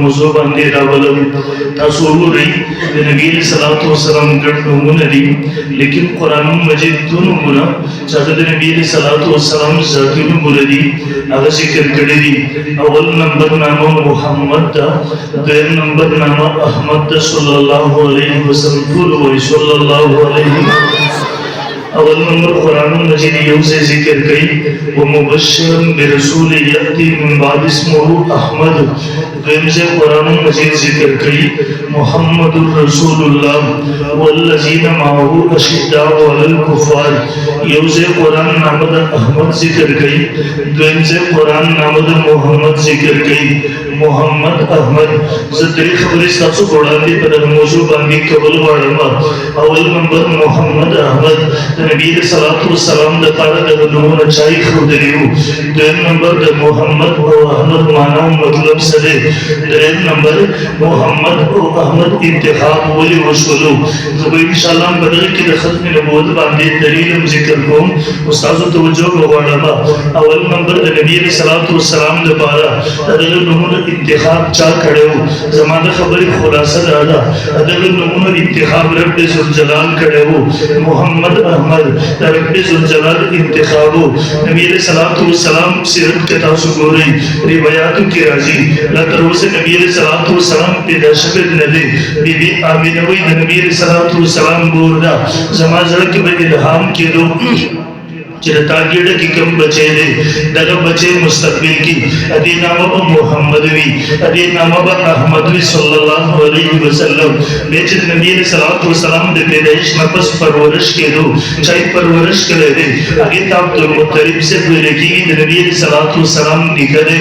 موضوع باندې راولم. تاسو وګورئ د نبی صلی الله علیه وسلم ګڼ نومونه دي، لیکن قرآن مجید دو نومونه چې هغه د نبی صلی الله علیه وسلم ذاتي نومونه دي هغه ذکر کړي دي. اول نمبر نامه محمد ده، دویم نمبر نامه احمد ده صلی الله علیه وسلم. ټول وایي صلی الله علیه وسلم. اول نمبر قرآن مجید یو سے ذکر کئی ومبشرا برسول یأتی من بعد اسمه احمد. دویم سے قرآن مجید ذکر کئی محمد رسول اللہ والذین معه اشداء علی الکفار. یو سے قرآن نامد احمد ذکر کئی، دویم سے قرآن نامد محمد ذکر کئی. محمد احمد زدری خبری ستاسو قرآن دی پر موضوع باندی قبل وارما. اول نمبر محمد احمد نبی صلی اللہ علیہ وسلم دا پارا دا نمون اچائی خود دیو. دویم نمبر دا محمد و احمد مانا مطلب سدے. دویم نمبر محمد و احمد انتخاب ولی وشکلو. زبا انشاءاللہ بدل کی دا ختم نبوت باندی دلیلم ذکر کون استازو توجہ وارما. اول نمبر دا نبی صلی اللہ علیہ وسلم دا پارا دا نمون انتخاب چا کھڑے ہو. زمانہ خبری خلاصہ دادا ادب نمون انتخاب رب ذوالجلال کھڑے ہو. محمد احمد رب ذوالجلال انتخاب ہو. نبی علیہ الصلوۃ والسلام سیرت کے تاثر رہی روایات کی راضی لترو سے نبی علیہ الصلوۃ والسلام پیدا شبد نبی بی بی آمینہ وی نبی علیہ الصلوۃ والسلام بوردا زمانہ کے الہام کے لو چرتا گیڑ کی کم بچے دے دغه بچے مستقبل کی ادی نامہ محمد وی ادی نامہ احمد وی صلی اللہ علیہ وسلم. بیچ نبی علیہ الصلوۃ والسلام دے پیدائش نفس پرورش کے دو چاہے پرورش کرے دے اگے تاب تو مختلف سے لکھی نبی علیہ الصلوۃ والسلام نکلے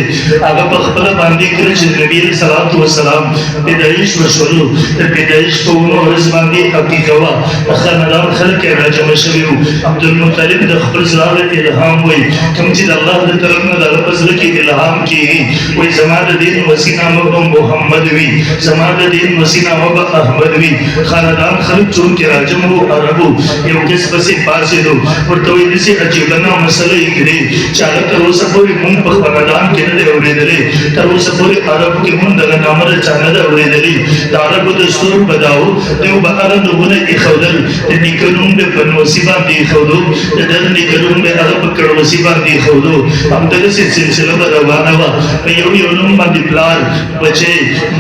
اگے بخبل باندې کړ چې نبی علیہ الصلوۃ والسلام پیدائش وشولو تے پیدائش کو نو ورځ باندې حقیقت وا خاندان خلق راجم شویو. عبد المطلب د خپل زلال الہام ہوئی کم چیز اللہ دے طرف میں در فضل کی الہام کی گئی وہی زمان دین وسینا مبا محمد وی زمان دین وسینا مبا احمد وی. خاندان خلق چون کے راجم ہو عربو یو کس بسی پاسے دو اور توی دسی عجیبنا مسئلہ اکری چاہتا تروسا پوری من پا خاندان کے ندے اوری دلی تروسا پوری عرب کے من دگا نامر چاندے اوری دلی دا عرب دستور بداو دیو با عرب دگونے اخودل دی نکنون بے پنوسیبان دی اخودو دی در نکنون میں عرب کڑوسی باندی خودو. ہم دل سے سلسلہ روانہ ہوا یو یونم باندی پلار بچے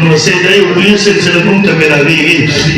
نوسے دائی اولیو سلسلہ مونتا میرا بیگی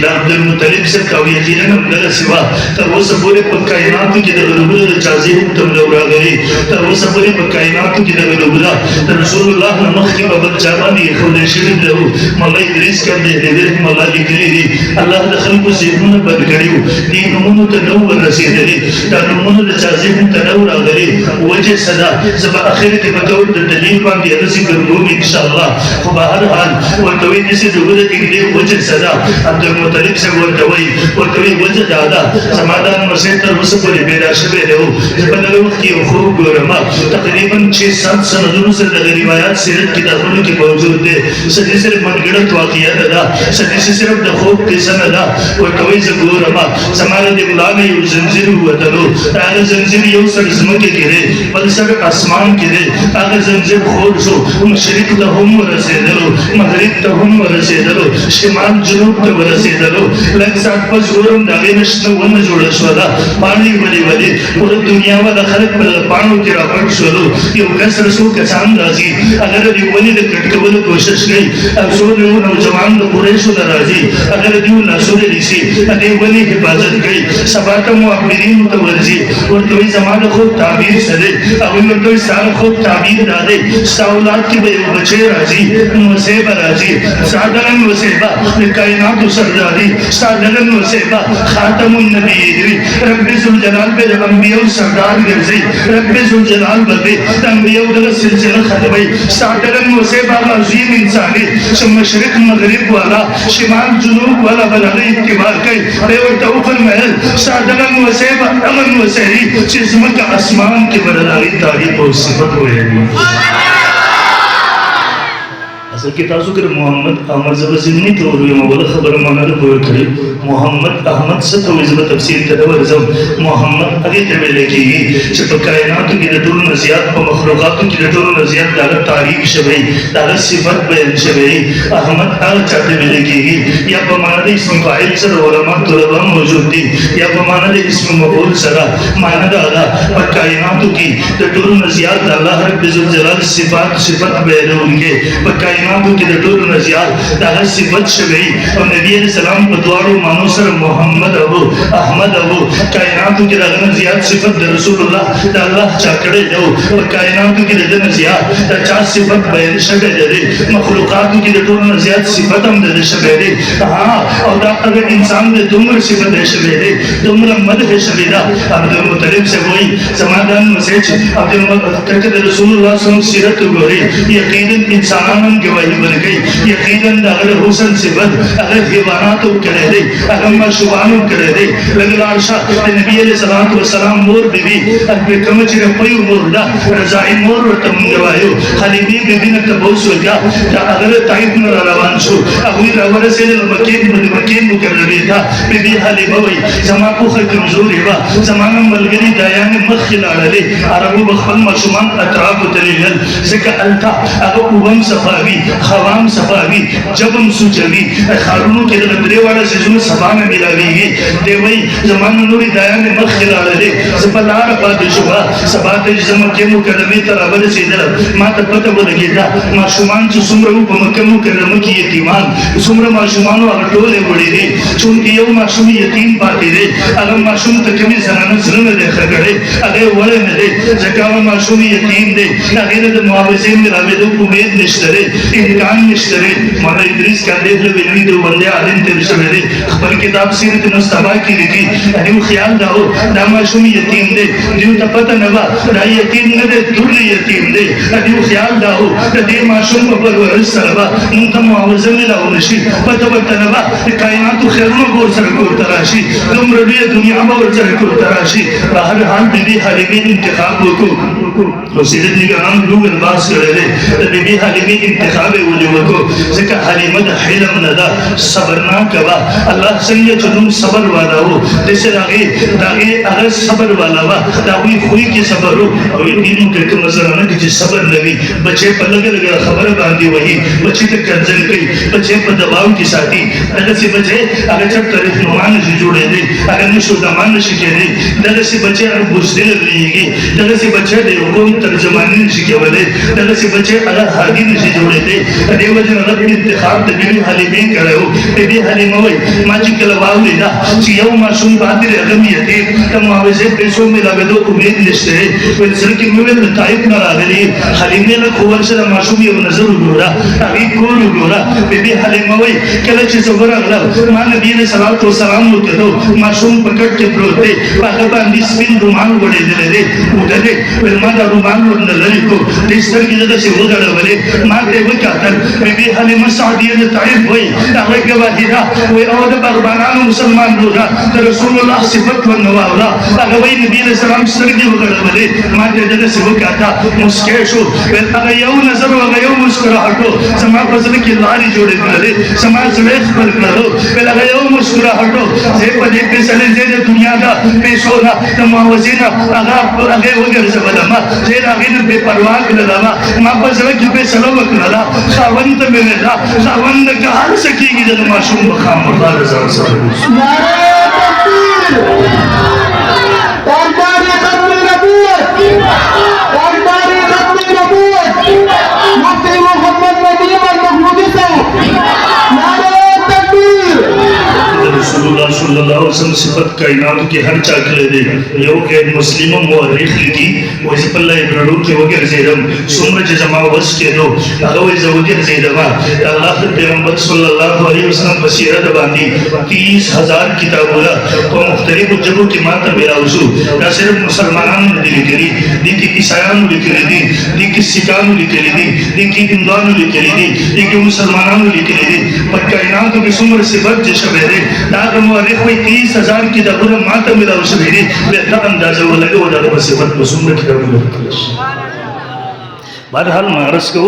عبد المطلب سے کاوی یقیناً ہم دل سوا تر وہ سبورے پا کائناتو کی در ربلا چازی ہوتم لورا گئی تر وہ سبورے پا کائناتو کی در ربلا تر رسول اللہ نمخ کی بابل چابانی خود شرد لہو مولا ادریس کر دے دے مولا لکلی دی اللہ دخل کو زیبون بد کریو دی نمونو تنور رسید دی تا نمونو چازی تنور آگری وجہ صدا زبا آخرت بطور دلیل باندی ارسی کردوم انشاءاللہ خبہر حال ورطوی جسی دوگرد اگلی وجہ صدا عبد المطلب سے ورطوی وجہ دادا سمادان مسیح تر وسپوری بیدا شبه لہو زبا در وقت کی خوب گورما تقریباً 6-7 سندروں سے در روایات سیرت کتابوں کی موجود دے سجی صرف منگڑت واقعات دا سجی صرف در خوب قسم دا ورطوی زگورما سمادہ دبلانے یو زنزیر ہوا تلو تاہر زنزیر یو سر زمکے گرے بل سر اسمان گرے اگر زنزیر خود شو مشرق تا ہم ورسیدلو مغرب تا ہم ورسیدلو شمال جنوب تا ورسیدلو لگ ساتھ پس گورم داگے نشتا ون جوڑا شودا پانی ولی ولی پورا دنیا والا خلق پر پانو کی راپٹ شولو یو کس رسو کسان رازی اگر دیو ولی دا کٹکول کوشش گئی اب سو دیو نوجوان دا قریشو دا رازی اگر دیو ناسو دیسی دیو ولی حفاظت گئی سباتا معبرین تا ورزی اور توی زمان خود تعبیر سدے اول توی سال خود تعبیر دادے ساولاد کی بے بچے راضی وسیبہ راضی سادلن وسیبہ کائنات و سرداری سادلن وسیبہ خاتم النبی رب ذوالجلال بے انبیاء و سردار گرزی رب ذوالجلال بے انبیاء و سلسلہ ختمی سادلن وسیبہ عظیم انسانی مشرق مغرب والا شمال جنوب والا بلغی اتبار کئی بے ورطوفر محل سادلن وسیبہ امن وسیری چیزمک اسمان کے برداری تاریخ و صفت ہوئے سکتاسو کر محمد احمد زبا زمینی توروی مولا خبر مانا دا پور کری محمد احمد ستوی زبا تفسیر تدور زم محمد اگه تبیلے کی گی چپا کائناتو کی دور نزیاد پا مخلوقاتو کی دور نزیاد داگر تاریخ شبهی داگر صفت بیان شبهی احمد آگا چاہتے بلے کی گی یا پا مانا دا اسم فائل سر علماء طلبہ موجود دی یا پا مانا دا اسم مقول سرا مانا دا آگا پا کائناتو کی دور نزیاد دا اللہ رب جلال صفت بیان ان کے پا کائناتو کی دور نزیاد دا اللہ صفت شبهی اور نبی علیہ السلام پا دوارو مانو سر محمد ابو احمد ابو کائناتو کی دا زیاد صفت دا رسول اللہ دا اللہ چاکڑے جو پا کائناتو کی دا زیاد دا چاہ صفت بیان شبه دے مخلوقاتو کی دا زیاد صفت ہم دے شبه دے اور دا اگر انسان دے دمر صفت دے شبه دے دمر مدح شبه دا عبدالمطلب سے وہی زمادان مسیج عبدالمطلب رسول اللہ صلی اللہ علیہ وسلم سیرت گوری یقیداً انسانان گواہی بن گئی یقیداً دا اگر حسن صفت اگر حیواناتو کرے دے اگر مشوانو کرے دے لگل عرشا نبی علیہ السلام مور بی بی اگر کمچ رپیو مور دا رضائی مور ورطم گواہیو حلیمی بی بی نکتبوس ہو گیا تا اگر تائید نر روان شو اگوی رور سے مکین مکرمی تھا بی بی حلیمہ وی زمان پوخ کمزوری با زمان ملگری دایان مخی لارلے عربو بخبل مشمان اطراف تلیل زکا التا اگر اوام صفاوی خوام صفاوی جبم سوچوی خارونو کے دلدرے والا سجن صفانا ملاوی گی دیوئی زمان نوری دایان مخی لارلے زپلار پاد شبا سبات زمان کے مکرمی ترابر سے دل ما تپتا بلگی دا ما شمان چو سمرو پا مکہ مکرم کی یتیمان سمر ما شمانو اگر ٹولے بڑی دے چونکہ یو ما شمی یتیم پاتی دے اگر ما شم تکمی زنانا ظلم دے خگڑے اگر وڑے ندے زکاو ما شمی یتیم دے اگر دا معاوضے میں رابطو امید نشترے امکان نشترے مولا ادریس کا دیکھ لے بنوی دو بندے عالم تیر شوے دے خبر کتاب سیرت نستبا کی لکی انیو خیال داو دا ما شمی یتیم دے دیو تا پتہ نبا دا یتیم ندے دور یتیم دے انیو خیال داو دا دے ما شم پر ورس سربا منتا معاوضہ میں لاؤ نشی پتہ پتہ نبا کائناتو خیرونو گور سرکور تراشی دم ربی دنیا باور سرکور تراشی باہر حال بی بی حلیمی انتخاب کو سیدت نگران لوگ الباس کرے دے بی بی حلیمی انتخاب ولیو کو ذکر حلیمت حلم ندا صبرنا کبا اللہ سنگے چنم صبر والا ہو جیسے داغے اگر صبر والا ہوا داغوی خوئی کی صبر ہو اور دینوں کے کم نظر آنا کہ جس صبر نبی بچے پر لگے لگے خبر باندھی وہی بچے تک کنزل گئی بچے پر دباؤ کی ساتھی اگر سے بچے اگر چب طرف نمان نشی جوڑے دے اگر نشو دمان نشی کے دے اگر سے بچے اگر بجھنے لگ رہی گی اگر سے بچے دے حکوم ترجمانی نشی کے ولے اگر سے بچے اگر حادی نشی جوڑے دے اگر وجہ اگر انتخاب دے بی حلیمین کرے ہو بی حلیمہ ہوئی ماں چی کلواؤ لینا چی یو معصوم بادر اغمیتی تم معاوضے پیسوں میں لگے دو امید نشتے پھر سر کی مویل نتائب نہ راگلی حلیمین خوار سے معصوم یہ نظر گورا اگی کور گورا بی حلیمہ ہوئی کلا چی زبر اگلا ماں نبی علیہ السلام لو کہ دو معصوم پکڑ کے پروتے پاکبا اندی سپین رومان بڑے دلے دے ادھرے پھر ماں دا رومان لڑنے لڑی کو دیستر کی جگہ سے وہ گڑا بلے ماں دے وہ کہتر بی حلیمہ سعودیہ نتائب ہوئی اگر کے واحدہ وہ عود بغبانان مسلمان لوگا تو رسول اللہ صفت و نواولا اگر وہی نبی علیہ السلام سرگی وہ گڑا بلے ماں دے جگہ سے وہ کہتا مسکیشو پھر اگر یو نظر و اگر یو مسکراہٹو سما فضل کی لاری جوڑے بلے سما زلیخ پر کرو پھر اگر یو مسکراہٹو زیب پدے پیسلے زید دنیا دا پیسونا تماوزینا اگر وگر زبادما زید آگین بے پرواق لداما ما فضل کی پیسلو وکرلا خاوند میں لدا خاوند کہار سکی گی جد معصوم بخام اللہ رضا صاحب نعرہ تکبیر دربار ختم نبوت دربار ختم نبوت مفتی محمد ندیم المحمودی صاحب نعرہ تکبیر رسول اللہ صلی اللہ علیہ وسلم صفت کائنات کے ہر چاکلے دے یو قید مسلم مورخ لکی ویسے اللہ ابرالو کے وگر زیدم سمرچ جمع وس کے دو اگوی زوجر زیدما اللہ پیغمبر صلی اللہ علیہ وسلم بصیرت باندی 30,000 کتابولا تو مختلف جگہوں کی ماتا میرا حضور نہ صرف مسلمانان نے لکلی دی کی عیسائیان لکلی دی کی سکان لکلی دی کی ہندوان لکلی دی کی مسلمانان لکلی دی پر کائناتوں کی سمر صفت جشبہ دے داغ مورخ ہوئی 30,000 کی دبور ماتا ملا اسمیری بہتر اندازہ وہ لگے وہ داغ صفت بسمر کی دبور کلش بہرحال معرض کو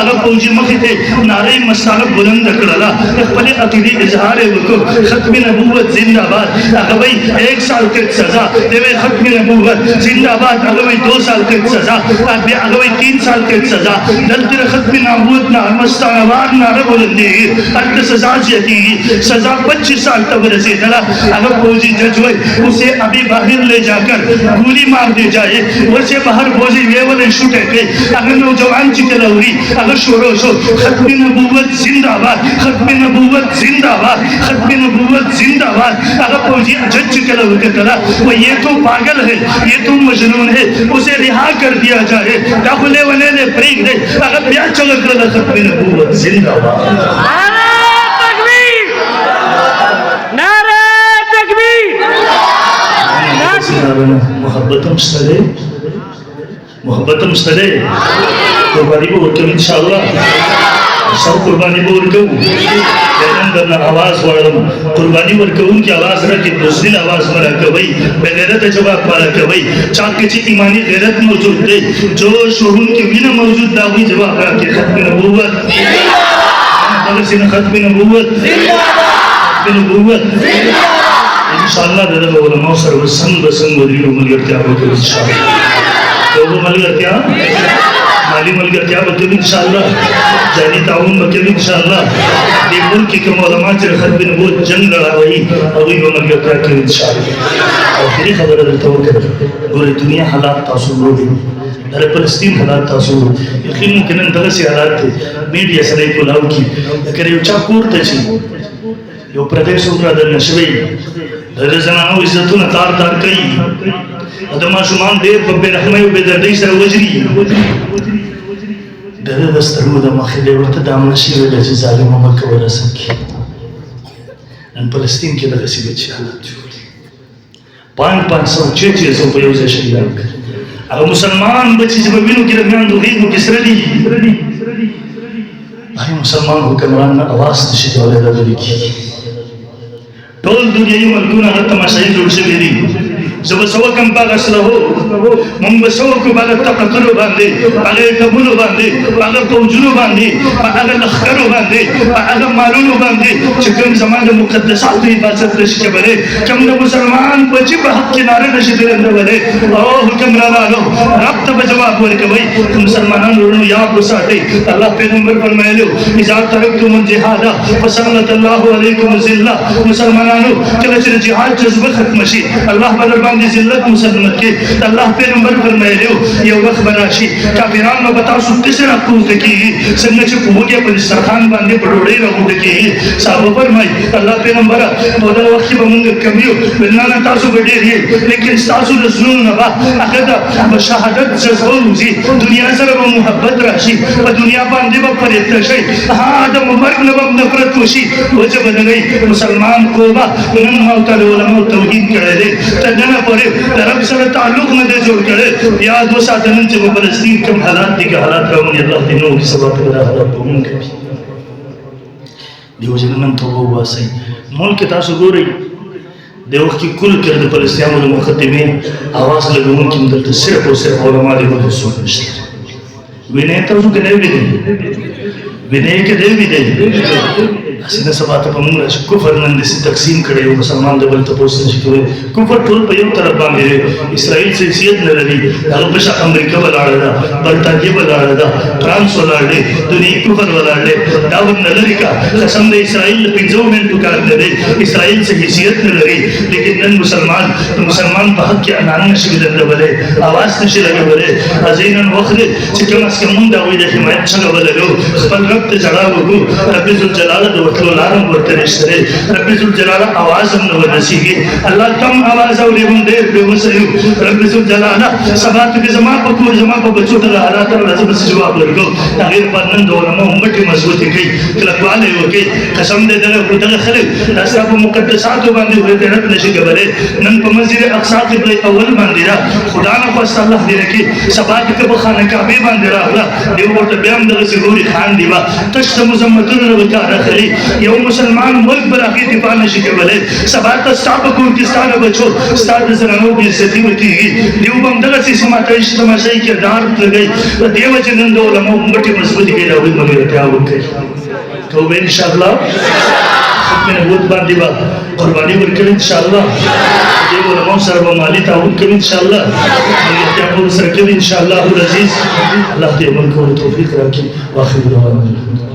اگر فوجی مخی تے نعرہ مسالہ بلند کڑلا اقبل عقیدی اظہار وکر ختم نبوت زندہ باد اگر بھئی 1 سال کے سزا دیوے ختم نبوت زندہ باد اگر بھئی 2 سال کے سزا اگر بھئی 3 سال کے سزا دلتر ختم نبوت نارمستان آوار نعرہ بلندی ارد سزا جیتی سزا 25 سال تک رسی دلا اگر فوجی جج ہوئے اسے ابھی باہر لے جا کر گولی مار دے جائے اسے باہر فوجی ویولے شوٹے کے اگر نوجوان چکے لوری اگر شورو شو ختم نبوت زندہ باد ختم نبوت زندہ باد ختم نبوت زندہ باد اگر فوجی جج چکے لوری کے طرح وہ یہ تو پاگل ہے یہ تو مجنون ہے اسے رہا کر دیا جائے داخلے ونے نے پریگ دے اگر بیا چلے کر ختم نبوت زندہ باد محبتم ستدے محبتم ستدے قربانی بورکم انشاءاللہ سب قربانی بورکم جنن کرنا آواز وردم قربانی بورکم کی آواز رکھے دوسری آواز مرا کبھی بغیرت جواب پارا کبھی چاک کچی ایمانی غیرت موجود دے جو شہون کے بنا موجود داوی جواب رکھے ختم نبوت ختم نبوت ختم نبوت انشاءاللہ دلگا علماء سر وسن بسن ودیلو ملگرتیا بکر انشاءاللہ تو وہ ملگرتیا مالی ملگرتیا بکر انشاءاللہ جانی تعاون بکر انشاءاللہ دی ملکی کم علماء چر خط بن بود جنگ لڑا وئی اوی وہ ملگرتیا کر انشاءاللہ اور پھری خبر دلتا ہو کر گوری دنیا حالات تاثر رو دی در فلسطین حالات تاثر رو یقین ممکنن دلسی حالات تھے میڈیا سرائی کو لاؤ کی اگر یہ چاکور تچی یو پردیش اکرا در نشوی در زنانو عزتون تار تار کئی ادما شمان دیر پا بے رحمه و بے دردی سر وجری در دسترو دا مخیلے ورطا دامنا شیر لجی ظالم ملک ورسن کی ان فلسطین کی در سی بچی حالت جو 500 پیوزے شہیدان کر اگر مسلمان بچی زبینو کی رمیان دو غیبو کس ردی آئی مسلمان حکمران آواز نشید والے دا دلی کی ٹول دنیای ملکون اگر تماشائی جوڑ سے میری زب سوا کم باغ اسلحو منگ سوا کو باغ تقتلو باندے باغ کبولو باندے باغ توجلو باندے باغ لخکرو باندے باغ مالونو باندے چکم زمان مقدسات حفاظت رشک بلے کم دا مسلمان بچی بحق کنارے نشد رندہ بلے اوہ حکمرانانو رب تب جواب ورکا بھئی مسلمانان رونو یاد بساتے اللہ پیغمبر فرمائے لو اذا ترکتم الجہادا فسلط اللہ علیکم الزلہ مسلمانانو کلچر جہاد جذب ختم شی اللہ بدر باندی ذلت مسلمت کے اللہ پیغمبر فرمائے لیو یہ وقت براشی کافران میں بتا سکتے سے رکھو دکی سنچ پہوگے پر سرخان باندے پڑوڑے رکھو دکی صحابہ فرمائی اللہ پیغمبر بودا وقتی بمونگ کمیو بلنانا تاسو بڑے رہے لیکن تاسو رسول نبا اخدا بشہادت جذبہ ہوزی دنیا سر و محبت راشی و دنیا باندے با پریت رشی ہاں آدم مرگ نبا نفرت وشی وجہ بدگئی مسلمان کو با انہوں موتا لے علماء توحید کرے دے تجنہ پڑے رب سر تعلق نہ دے جوڑ کرے یاد وہ ساتھنن چے وہ فلسطین کم حالات دی کہ حالات رہونی اللہ دینوں کی سبا پر حالات بہن کبھی دیو جنمن تو وہ ہوا سی ملک تاسو گو رہی دیو کی کل کرد فلسطین و مقدمین آواز لگون کی اندر صرف و صرف علماء دی وہ سن نشتر وینے تاسو کے دے بھی دے وینے کے دے بھی دے سینہ سباتا پا مونگا چھ کفر نندے سے تقسیم کرے ہو مسلمان دے بلتا پوستن شکوے کفر طول پا یو طرف باندے رہے اسرائیل سے حیثیت نہ لگی اغبشا امریکہ بلار دا برطانیہ بلار دا فرانس بلار دے دنیا کفر بلار دے داود نہ لرکا قسم دے اسرائیل پنزو میں پکار دے دے اسرائیل سے حیثیت نہ لگی لیکن نن مسلمان پا حق کے انان نشی دے بلے آواز نشی لگے بلے عزینن وقت چکم اس کے مندہ ہوئی دے حمایت چھگا بلے لو خپل رب تے جڑا ہوگو رب ذوالجلال دو وطلو لارم ورطنشترے رب ذوالجلال آوازم نو نسیگے اللہ کم آواز اولی ہم دیر بے وسیو رب ذوالجلال سبات کے زمان پا کور زمان پا بچو تر حالات اور رضب سے جواب لرگو تغیر پرنن دولما امتی مضبوطی کئی کلکوالے ہوکے قسم دے دلے خودل خلق دستا پا مقدساتو باندے ہوئے تے رب نشی گبرے نن پا منزیر اقصا قبل اول باندے را خدا نا خواست اللہ دے رکے سبات کے بخانہ کعبی باندے را دیو بورتا بیام دل سے گوری خان دیوا تشت مزمتون رو بکار خلی یو مسلمان ملک براغی دفاع نشی کولای سبا ته ستا په کور کې ستا د بچو ستا د زنانو بې عزتي وکېږي دیو به همدغسې سماتایش تماشایي کردار لګوي په دې وجې نن د علماو مټې مضبوطې کړي د هغوی ملګرتیا وکړي کوو به انشاءالله ختم نبوت باندې به قرباني ورکوي انشاءالله دې علماو سره به مالي تعاون کوي انشاءالله ملګرتیا به ورسره کوي انشاءالله العزیز الله دې عمل کولو توفیق راکړي واخر دعوانا